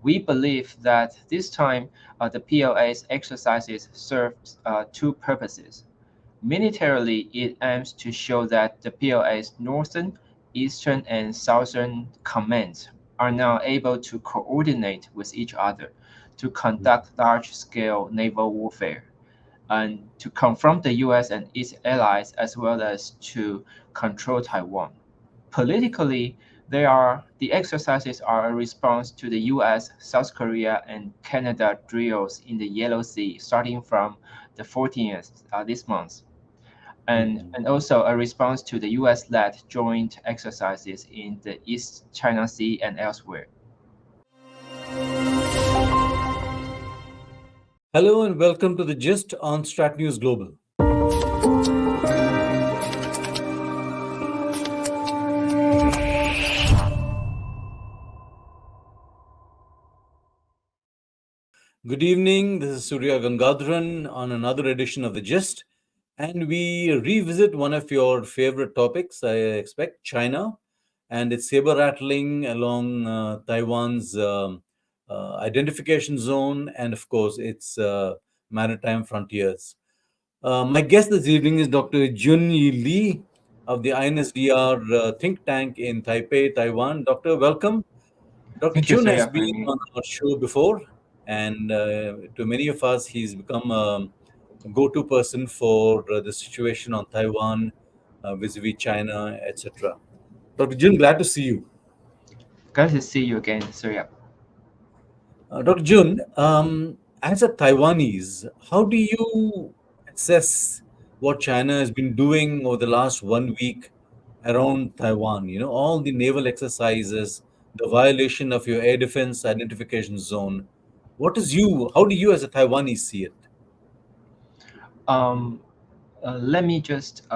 We believe that this time the PLA's exercises serve two purposes. Militarily, it aims to show that the PLA's northern, eastern, and southern commands are now able to coordinate with each other to conduct large-scale naval warfare and to confront the US and its allies as well as to control Taiwan. Politically, the exercises are a response to the US, South Korea, and Canada drills in the Yellow Sea starting from the 14th this month, and also a response to the US-led joint exercises in the East China Sea and elsewhere. Hello and welcome to the Gist on Strat News Global. Good evening, this is Surya Gangadharan on another edition of the Gist, and we revisit one of your favorite topics, I expect, China and its saber rattling along Taiwan's identification zone and, of course, its maritime frontiers. My guest this evening is Dr. Jyun-yi Lee of the INSDR think tank in Taipei, Taiwan. Doctor, welcome. Dr. Thank you, Jun has Surya, for been having me. on our show before, and to many of us, he's become a go-to person for the situation on Taiwan, vis-a-vis China, etc. Dr. Jun, glad to see you. Glad to see you again, Surya. Dr. Jun, as a Taiwanese, how do you assess what China has been doing over the last 1 week around Taiwan? You know, all the naval exercises, the violation of your air defense identification zone. How do you as a Taiwanese see it? Um, Let me just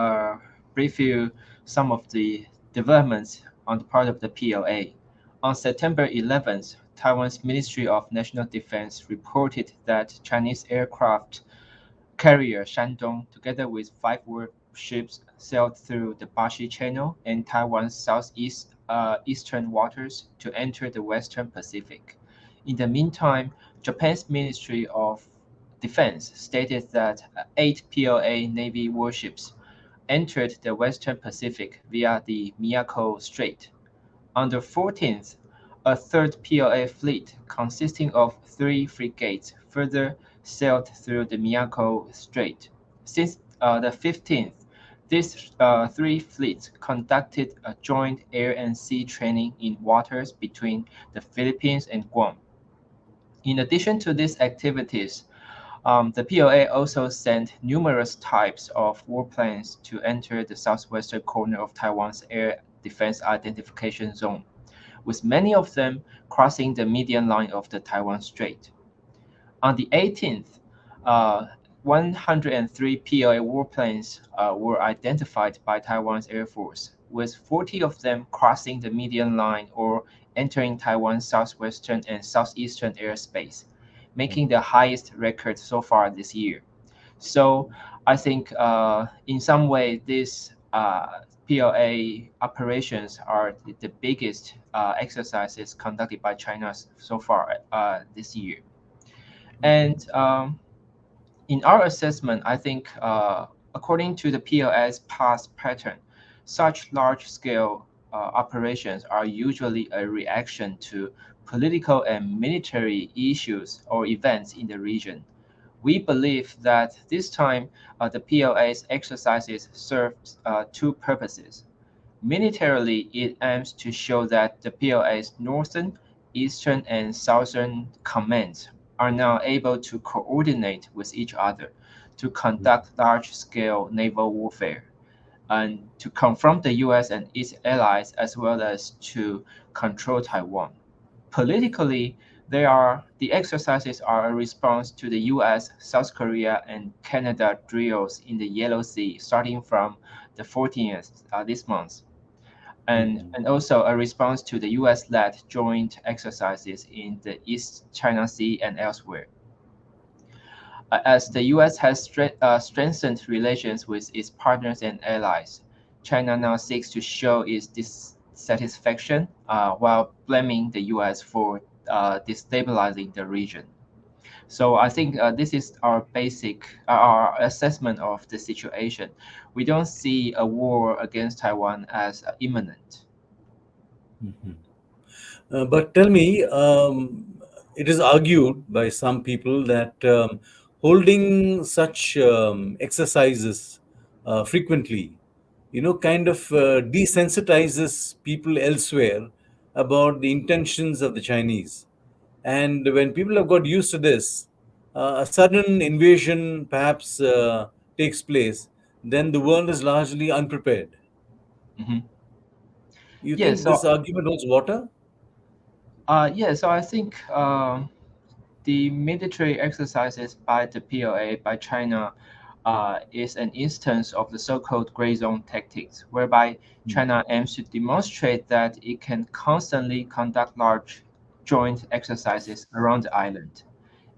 brief you some of the developments on the part of the PLA. On September 11th, Taiwan's Ministry of National Defense reported that Chinese aircraft carrier Shandong, together with five warships, sailed through the Bashi Channel and Taiwan's southeast eastern waters to enter the Western Pacific. In the meantime, Japan's Ministry of Defense stated that eight PLA Navy warships entered the Western Pacific via the Miyako Strait. On the 14th, a third PLA fleet, consisting of three frigates, further sailed through the Miyako Strait. Since the 15th, these three fleets conducted a joint air and sea training in waters between the Philippines and Guam. In addition to these activities, the PLA also sent numerous types of warplanes to enter the southwestern corner of Taiwan's air defense identification zone, with many of them crossing the median line of the Taiwan Strait. On the 18th, 103 PLA warplanes were identified by Taiwan's Air Force, with 40 of them crossing the median line or entering Taiwan's southwestern and southeastern airspace, making the highest record so far this year. So I think in some way these PLA operations are the biggest exercises conducted by China so far this year. And in our assessment, I think according to the PLA's past pattern, such large-scale operations are usually a reaction to political and military issues or events in the region. We believe that this time the PLA's exercises serve two purposes. Militarily, it aims to show that the PLA's northern, eastern, and southern commands are now able to coordinate with each other to conduct large-scale naval warfare and to confront the US and its allies as well as to control Taiwan. Politically, the exercises are a response to the US, South Korea, and Canada drills in the Yellow Sea starting from the 14th this month, and also a response to the US-led joint exercises in the East China Sea and elsewhere. As the US has strengthened relations with its partners and allies, China now seeks to show its dissatisfaction while blaming the US for destabilizing the region. So I think this is our basic our assessment of the situation. We don't see a war against Taiwan as imminent. Mhm. But tell me, it is argued by some people that holding such exercises frequently, kind of desensitizes people elsewhere about the intentions of the Chinese. And when people have got used to this, a sudden invasion perhaps takes place, then the world is largely unprepared. Mhm. You Yeah, think this so argument holds water? so I think the military exercises by the PLA by China is an instance of the so-called gray zone tactics, whereby Mm, China aims to demonstrate that it can constantly conduct large joint exercises around the island.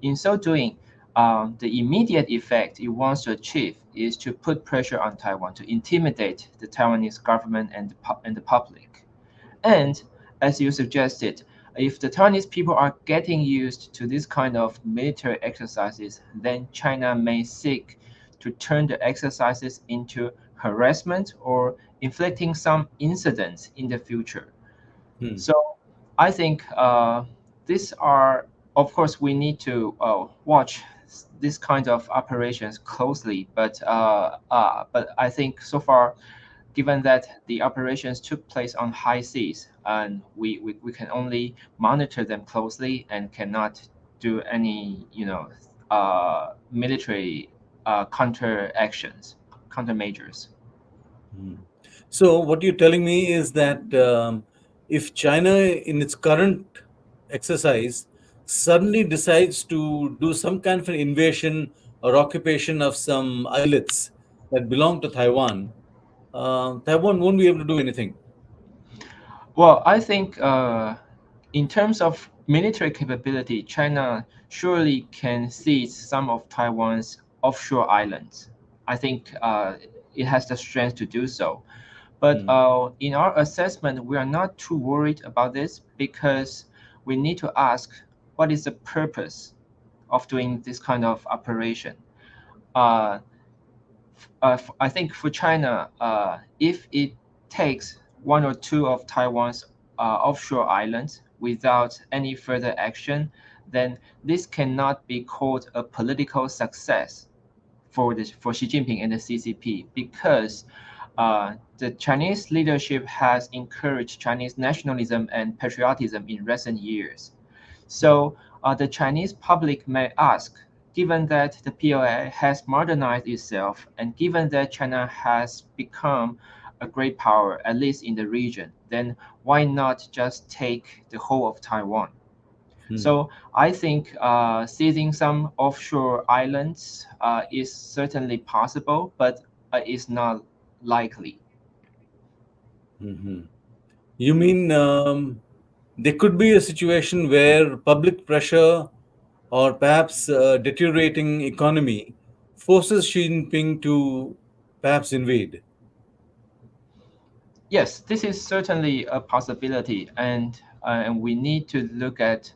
In so doing, the immediate effect it wants to achieve is to put pressure on Taiwan to intimidate the Taiwanese government and and the public. And as you suggested, if the Taiwanese people are getting used to this kind of military exercises, then China may seek to turn the exercises into harassment or inflicting some incidents in the future. mm, So I think these are, of course, we need to watch this kind of operations closely. But I think so far, given that the operations took place on high seas, and we can only monitor them closely and cannot do any, military counter actions, countermeasures. mm. So, what you're telling me is that if China, in its current exercise, suddenly decides to do some kind of an invasion or occupation of some islets that belong to Taiwan, Taiwan won't be able to do anything. Well, I think in terms of military capability, China surely can seize some of Taiwan's offshore islands. I think it has the strength to do so. But Mm, in our assessment, we are not too worried about this because we need to ask what is the purpose of doing this kind of operation. Uh, I think for China, if it takes one or two of Taiwan's offshore islands without any further action, then this cannot be called a political success for Xi Jinping and the CCP because the Chinese leadership has encouraged Chinese nationalism and patriotism in recent years. So the Chinese public may ask, given that the PLA has modernized itself and given that China has become a great power, at least in the region, then why not just take the whole of Taiwan? mm, So I think seizing some offshore islands is certainly possible, but is not likely. mhm. You mean there could be a situation where public pressure or perhaps deteriorating economy forces Xi Jinping to perhaps invade? Yes, this is certainly a possibility, and we need to look at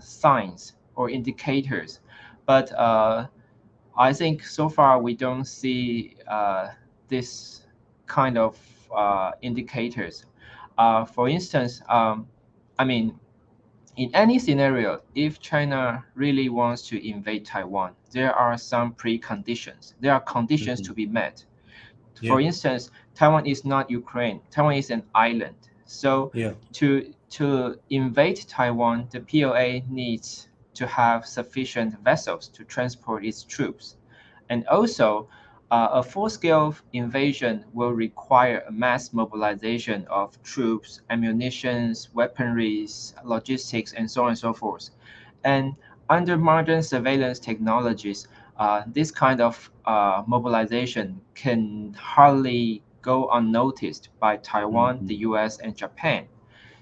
signs or indicators. But I think so far we don't see this kind of indicators. For instance, I mean, in any scenario, if China really wants to invade Taiwan, there are some preconditions. There are conditions Mhm. to be met. For Yeah, instance, Taiwan is not Ukraine. Taiwan is an island. So yeah. to invade Taiwan, the PLA needs to have sufficient vessels to transport its troops. And also, a full-scale invasion will require a mass mobilization of troops, ammunitions, weaponries, logistics, and so on and so forth. And under modern surveillance technologies, this kind of mobilization can hardly go unnoticed by Taiwan, the Mhm. US, and Japan.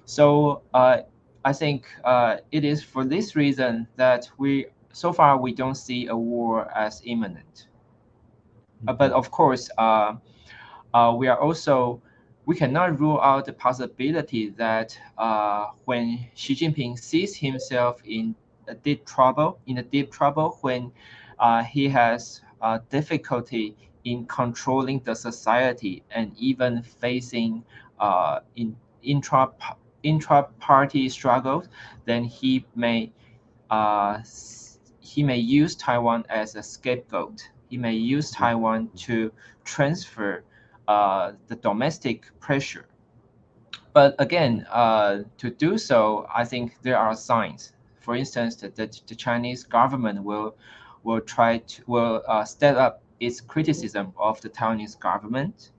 So I think it is for this reason that so far we don't see a war as imminent. But Mhm. of course, we are also we cannot rule out the possibility that when Xi Jinping sees himself in a deep trouble, when he has difficulty in controlling the society and even facing in intra intra party struggles, then uh, he may use Taiwan as a scapegoat. He may use Taiwan to transfer the domestic pressure. But again, to do so, I think there are signs. For instance, that the Chinese government will step up its criticism of the Taiwanese government,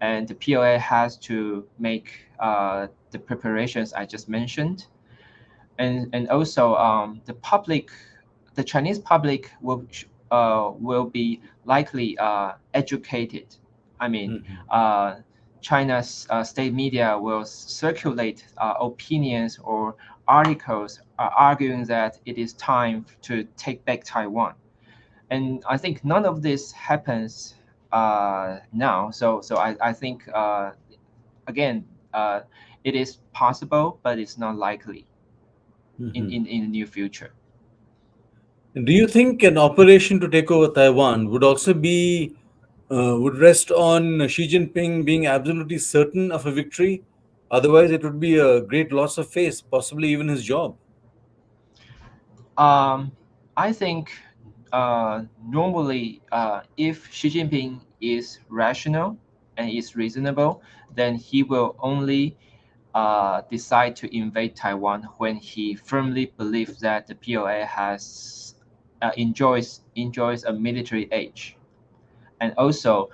and the PLA has to make the preparations I just mentioned, and also the Chinese public will be likely educated. I mean, Mhm. China's state media will circulate opinions or articles arguing that it is time to take back Taiwan. And I think none of this happens now. So I think again, it is possible, but it's not likely Mhm. in the near future. Do you think an operation to take over Taiwan would also be would rest on Xi Jinping being absolutely certain of a victory? Otherwise, it would be a great loss of face, possibly even his job. Um, I think normally, if Xi Jinping is rational and is reasonable, then he will only decide to invade Taiwan when he firmly believes that the PLA has enjoys a military age, and also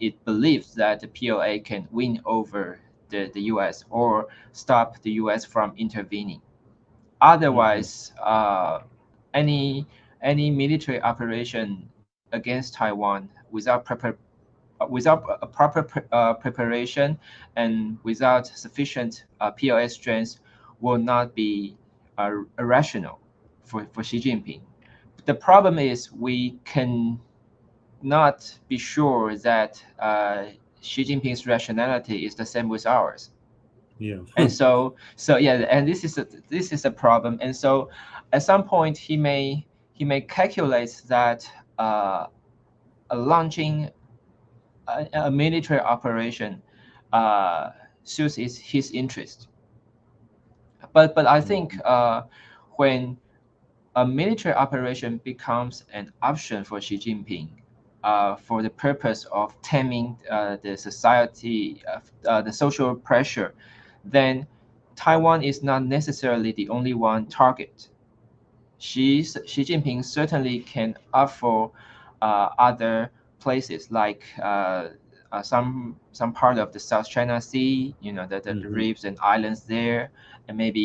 it believes that the PLA can win over the U.S. or stop the U.S. from intervening. Mhm. Otherwise, any any military operation against Taiwan without a proper preparation and without sufficient PLA strength will not be rational for Xi Jinping. The problem is we can not be sure that Xi Jinping's rationality is the same with ours. Yeah. And so yeah, and this is a problem. And so at some point he may calculate that launching a military operation uh, suits his interest. But I think Mhm. when a military operation becomes an option for Xi Jinping for the purpose of taming the society, the social pressure, then Taiwan is not necessarily the only one target. Xi Jinping certainly can offer other places like some part of the South China Sea, the Mhm. reefs and islands there, and maybe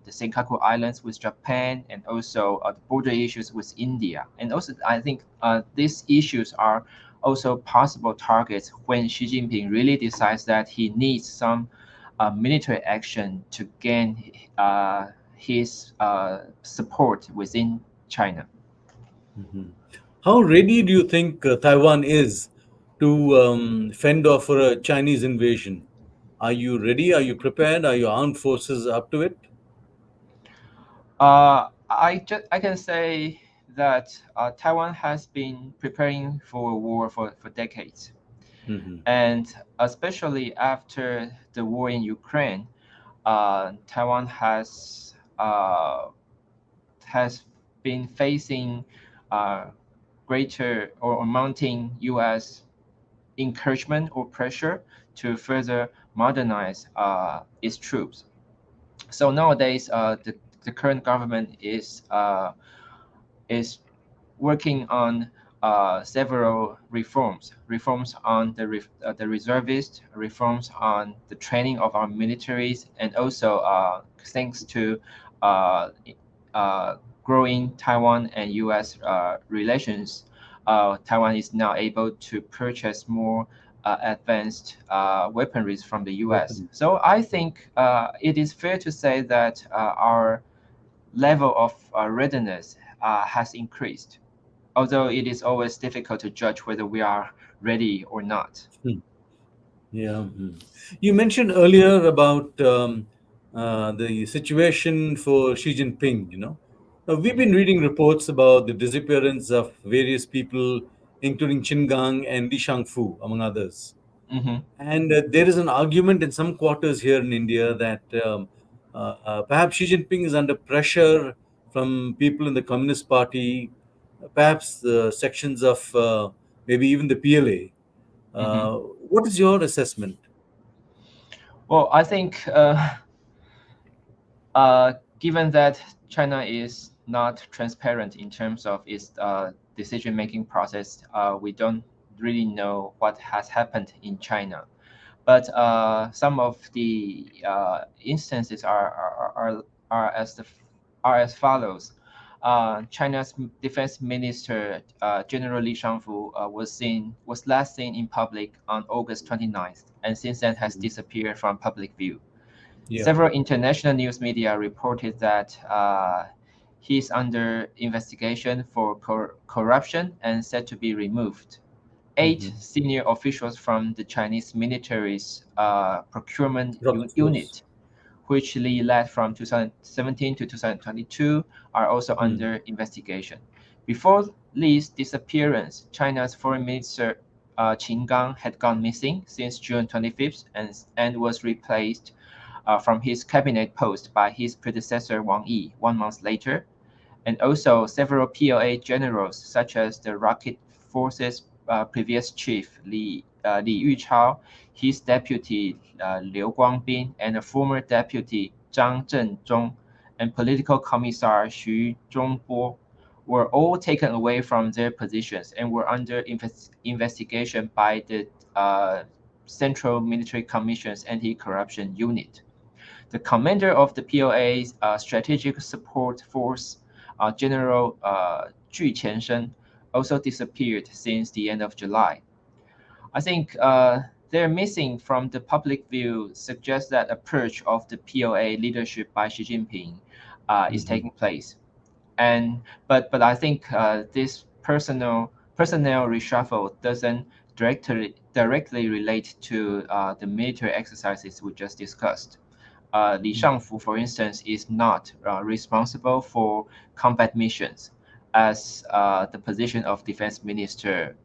the Senkaku Islands with Japan, and also the border issues with India. And also, I think these issues are also possible targets when Xi Jinping really decides that he needs some military action to gain his support within China. Mhm. How ready do you think Taiwan is to fend off for a Chinese invasion? Are you ready? Are you prepared? Are your armed forces up to it? I can say that Taiwan has been preparing for a war for decades, Mhm. and especially after the war in Ukraine, Taiwan has been facing uh, greater or mounting U.S. encouragement or pressure to further modernize its troops. So nowadays, the current government is working on several reforms on the reservists, reforms on the training of our militaries, and also thanks to uh, uh, growing Taiwan and U.S. Relations, Taiwan is now able to purchase more advanced weaponry from the U.S. Weapon. So I think it is fair to say that our level of readiness has increased, although it is always difficult to judge whether we are ready or not. Hmm. Yeah. You mentioned earlier about the situation for Xi Jinping. We've been reading reports about the disappearance of various people, including Qin Gang and Li Shangfu, among others. Mm-hmm. And there is an argument in some quarters here in India that perhaps Xi Jinping is under pressure from people in the Communist Party, perhaps sections of maybe even the PLA. Mm-hmm. What is your assessment? Well, I think given that China is not transparent in terms of its decision-making process, we don't really know what has happened in China. But some of the instances are as follows. China's defense minister, General Li Shangfu, was last seen in public on August 29th, and since then has Mhm. disappeared from public view. Yeah. Several international news media reported that he is under investigation for corruption and said to be removed. Eight Hmm. senior officials from the Chinese military's procurement Rocket Force. unit, which Li led from 2017 to 2022, are also Hmm. under investigation. Before Li's disappearance, China's Foreign Minister Qin Gang had gone missing since June 25th and was replaced from his cabinet post by his predecessor Wang Yi 1 month later, and also several PLA generals, such as the Rocket Forces previous chief Li Yuchao, his deputy Liu Guangbin, and a former deputy Zhang Zhenzhong, and political commissar Xu Zhongbo were all taken away from their positions and were under investigation by the Central Military Commission's Anti-Corruption Unit. The commander of the PLA's Strategic Support Force, General Zhu Qianshen, also disappeared since the end of July. I think their missing from the public view suggests that a purge of the PLA leadership by Xi Jinping is Hmm. taking place. And but I think this personnel reshuffle doesn't directly relate to the military exercises we just discussed. Li Shangfu, for instance, is not responsible for combat missions, as the position of defense minister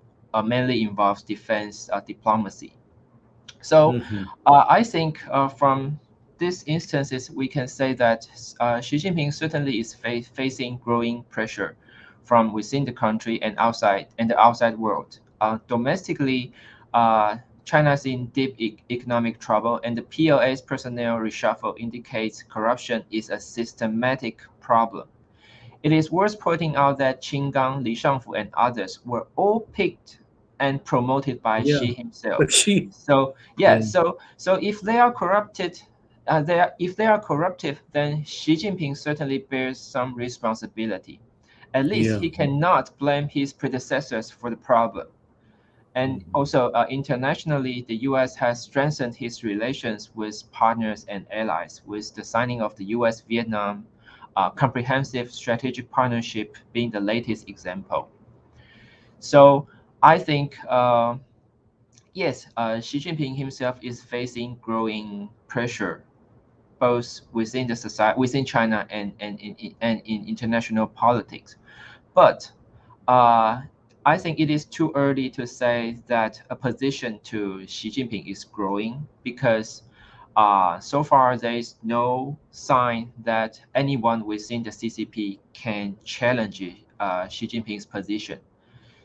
mainly involves defense diplomacy. So Hmm. I think from these instances, we can say that Xi Jinping certainly is facing growing pressure from within the country and outside and the outside world. Domestically, China is in deep economic trouble, and the PLA's personnel reshuffle indicates corruption is a systematic problem. It is worth pointing out that Qin Gang, Li Shangfu, and others were all picked and promoted by Yeah. Xi himself. But she. So yeah, Yeah. so if they are corrupted, if they are corruptive, then Xi Jinping certainly bears some responsibility. At least Yeah. he cannot blame his predecessors for the problem. And Mhm. also, internationally, the U.S. has strengthened its relations with partners and allies, with the signing of the U.S. Vietnam Comprehensive Strategic Partnership being the latest example. So I think, yes, Xi Jinping himself is facing growing pressure, both within the society, within China, and in international politics. But uh, I think it is too early to say that a position to Xi Jinping is growing because so far there is no sign that anyone within the CCP can challenge Xi Jinping's position.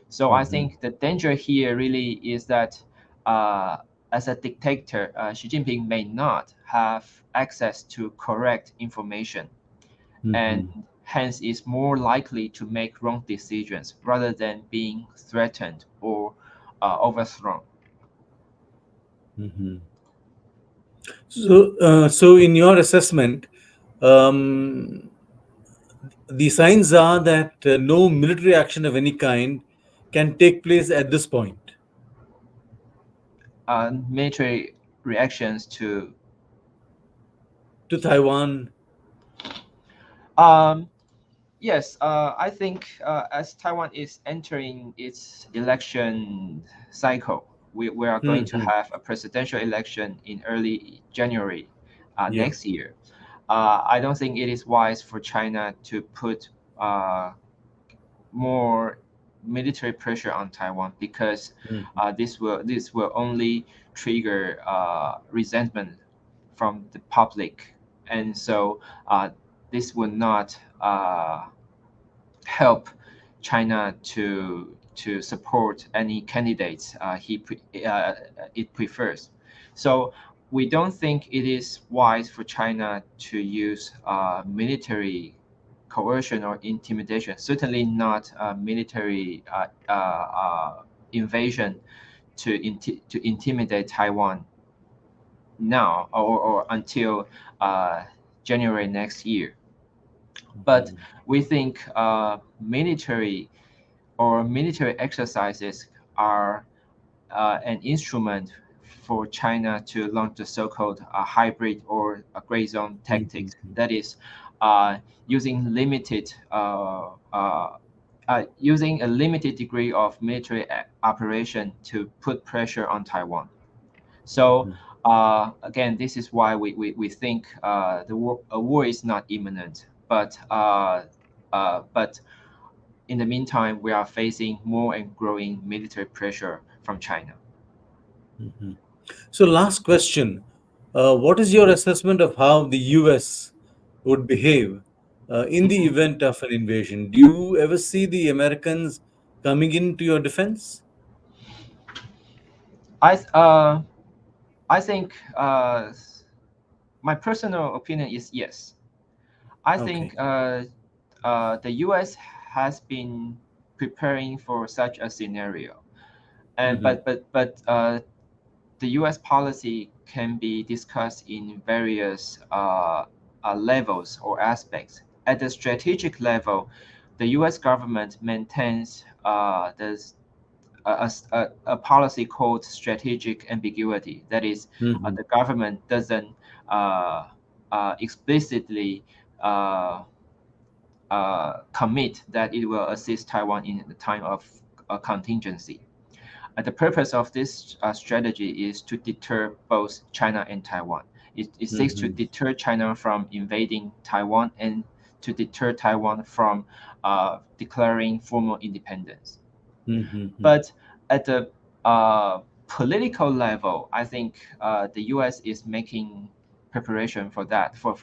So I Mhm. think the danger here really is that uh, as a dictator, Xi Jinping may not have access to correct information and Mhm. hence is more likely to make wrong decisions rather than being threatened or overthrown. Mhm. So in your assessment, um, the signs are that no military action of any kind can take place at this point Military reactions to to Taiwan. um, yes, I think as Taiwan is entering its election cycle, We are going to Mm-hmm. have a presidential election in early January Yeah. next year. I don't think it is wise for China to put more military pressure on Taiwan, because Mm-hmm. this will only trigger resentment from the public, and so this will not help China to support any candidates it prefers. So we don't think it is wise for China to use military coercion or intimidation. Certainly not military invasion to intimidate Taiwan now, or until uh, January next year. But Mm-hmm. we think military exercises are an instrument for China to launch the so-called hybrid or a gray zone tactics. Mm-hmm. That is, uh, using using a limited degree of military operation to put pressure on Taiwan. So Mm-hmm. again, this is why we think a war is not imminent, but in the meantime, we are facing more and growing military pressure from China. Mm-hmm. So, last question. What is your assessment of how the US would behave in the Mhm. event of an invasion? Do you ever see the Americans coming into your defense? I th- uh, I think my personal opinion is yes. I think Okay. the U.S. has been preparing for such a scenario, and Mm-hmm. but the U.S. policy can be discussed in various levels or aspects. At the strategic level, the U.S. government maintains a policy called strategic ambiguity. That is, Mm-hmm. the government doesn't uh, explicitly uh, commit that it will assist Taiwan in the time of contingency. The purpose of this strategy is to deter both China and Taiwan. It seeks to Mm-hmm. deter China from invading Taiwan and to deter Taiwan from declaring formal independence. Mm-hmm. But at the political level, I think the U.S. is making preparation for that, for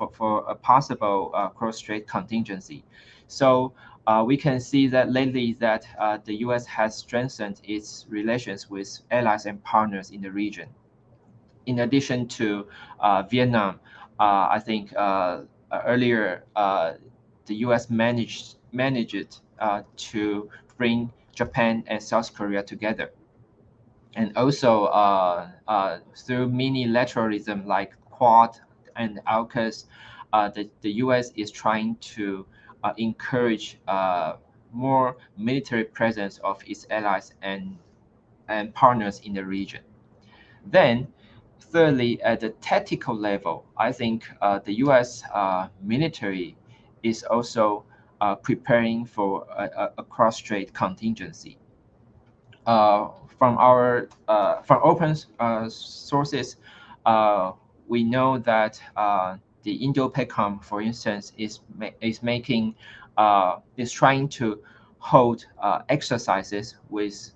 a possible cross-strait contingency. So we can see that lately that the U.S. has strengthened its relations with allies and partners in the region. In addition to Vietnam, I think earlier the U.S. managed to bring Japan and South Korea together, and also through mini-lateralism like Quad and AUKUS, the U.S. is trying to encourage more military presence of its allies and partners in the region. Then, thirdly, at the tactical level, I think the U.S. Military is also preparing for a cross-strait contingency. From open sources, uh, we know that the Indo-PACOM, for instance, is trying to hold exercises with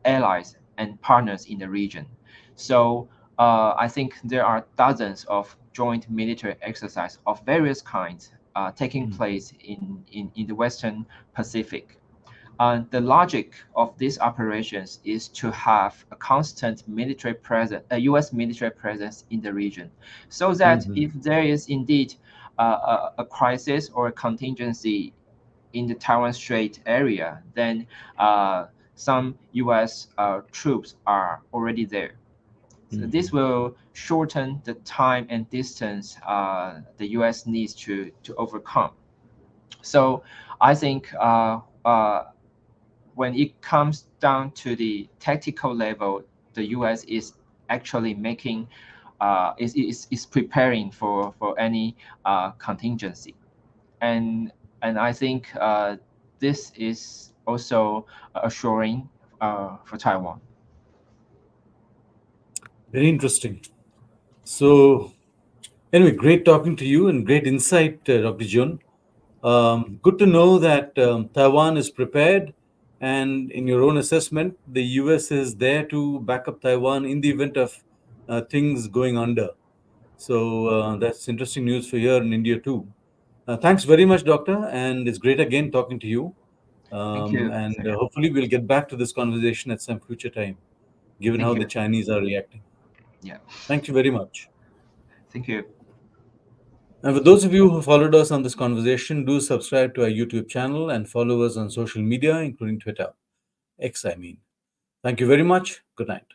allies and partners in the region. So I think there are dozens of joint military exercises of various kinds taking place in the Western Pacific. The logic of these operations is to have a constant military presence, a U.S. military presence in the region, so that Mm-hmm. if there is indeed a crisis or a contingency in the Taiwan Strait area, then some U.S. Troops are already there. So this Mm-hmm. will shorten the time and distance the U.S. needs to overcome. So I think when it comes down to the tactical level, the U.S. is actually is preparing for any contingency, and I think this is also assuring for Taiwan. Very interesting. So, anyway, great talking to you and great insight, Dr. Jun. Good to know that Taiwan is prepared, and in your own assessment, the US is there to back up Taiwan in the event of things going under. So that's interesting news for here in India too. Thanks very much, Doctor, and it's great again talking to you. Thank you. And Same here. hopefully, we'll get back to this conversation at some future time, given Thank how the you. Chinese are reacting. Yeah. Thank you very much. Thank you. And for those of you who followed us on this conversation, do subscribe to our YouTube channel and follow us on social media, including Twitter. X, I mean. Thank you very much. Good night.